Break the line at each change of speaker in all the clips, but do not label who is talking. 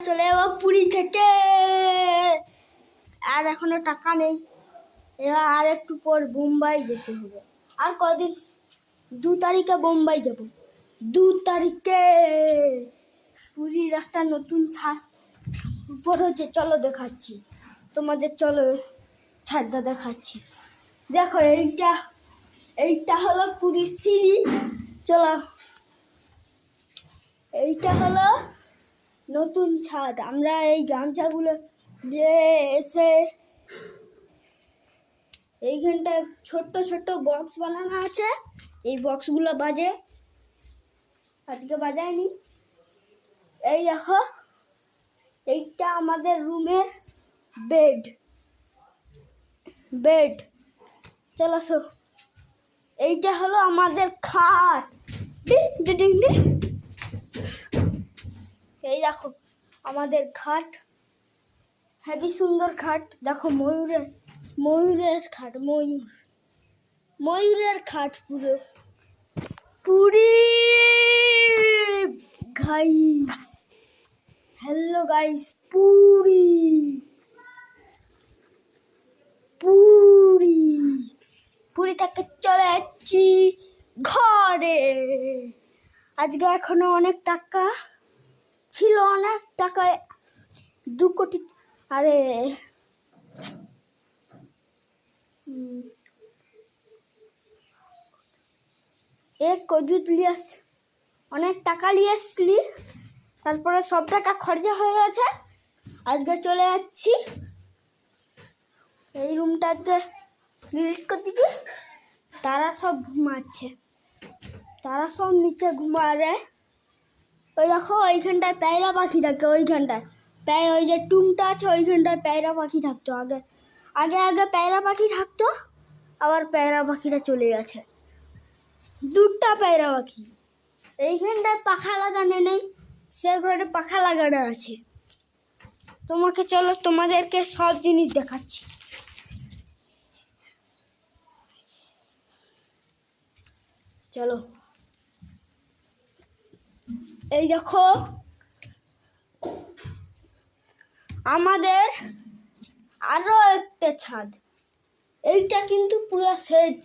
চলে যাবো পুরী থেকে। আর এখনো টাকা নেই, এবার আর একটু পর বোম্বাই যেতে হবে। আর কদিন, 2 তারিখে বোম্বাই যাব। 2 তারিখে পুরীর একটা নতুন ছাদ উপর হচ্ছে, চলো দেখাচ্ছি তোমাদের। চলো ছাদটা দেখাচ্ছি। দেখো এইটা হলো পুরীর সিঁড়ি। চলো, এইটা হলো নতুন ছাদ। আমরা এই গামছাগুলো দিয়ে এসে এইখানটায় ছোট্ট ছোট্ট বক্স বানানো আছে। এই বক্সগুলো বাজে, আজকে বাজায়নি। এই দেখো, এইটা আমাদের রুমের বেড। চলো আসো। এইটা হলো আমাদের খাট। এই দেখো আমাদের খাট, হেবি সুন্দর খাট। দেখো ময়ূরের খাট, ময়ূরের খাট পুরো Puri guys. Hello guys, Puri থেকে চলে যাচ্ছি ঘরে। আজকে এখনো অনেক টাকা ছিল, অনেক টাকায় 2 কোটি। আরে অনেক টাকা নিয়ে এসছিলি, তারপরে সব টাকা খরচা হয়ে গেছে। আজকে চলে যাচ্ছি। এই রুমটা আজকে ডিলিট করে দিচ্ছি। তারা সব ঘুমাচ্ছে, তারা সব নিচে ঘুমারে। ওই দেখো ওইখানটায় পায়রা পাখি থাকে, ওইখানটায় ওই যে টুমটা আছে, ওইখানটায় পায়রা পাখি থাকতো। আগে পায়রা পাখি থাকতো, আবার পায়রা পাখিটা চলে গেছে। 2টা পায়রা পাখি। এইখানটায় পাখা লাগানো নেই, সে ঘরে পাখা লাগানো আছে। চলো তোমাদেরকে সব জিনিস দেখাচ্ছি। চলো, এই দেখো আমাদের আরো একটা ছাদ। এইটা কিন্তু পুরো শেষ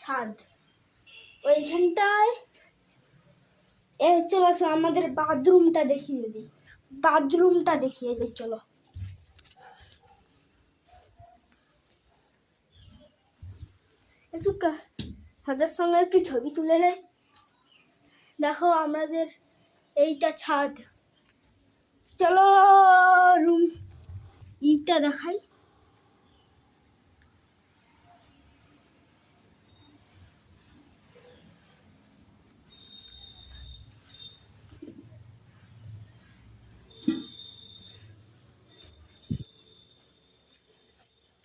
ছাদ। ওইখানটায় চলো আসো, আমাদের বাথরুমটা দেখিয়ে দিই। চলো, একটু হাতের সঙ্গে একটু ছবি তুলে নেই। দেখো আমাদের এইটা ছাদ। চলো রুম ইটা দেখাই।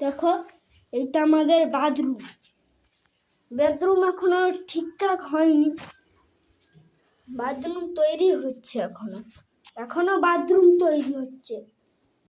দেখো এইটা আমাদের বাথরুম এখনো ঠিকঠাক হয়নি, বাথরুম তৈরি হচ্ছে এখনো বাথরুম তৈরি হচ্ছে।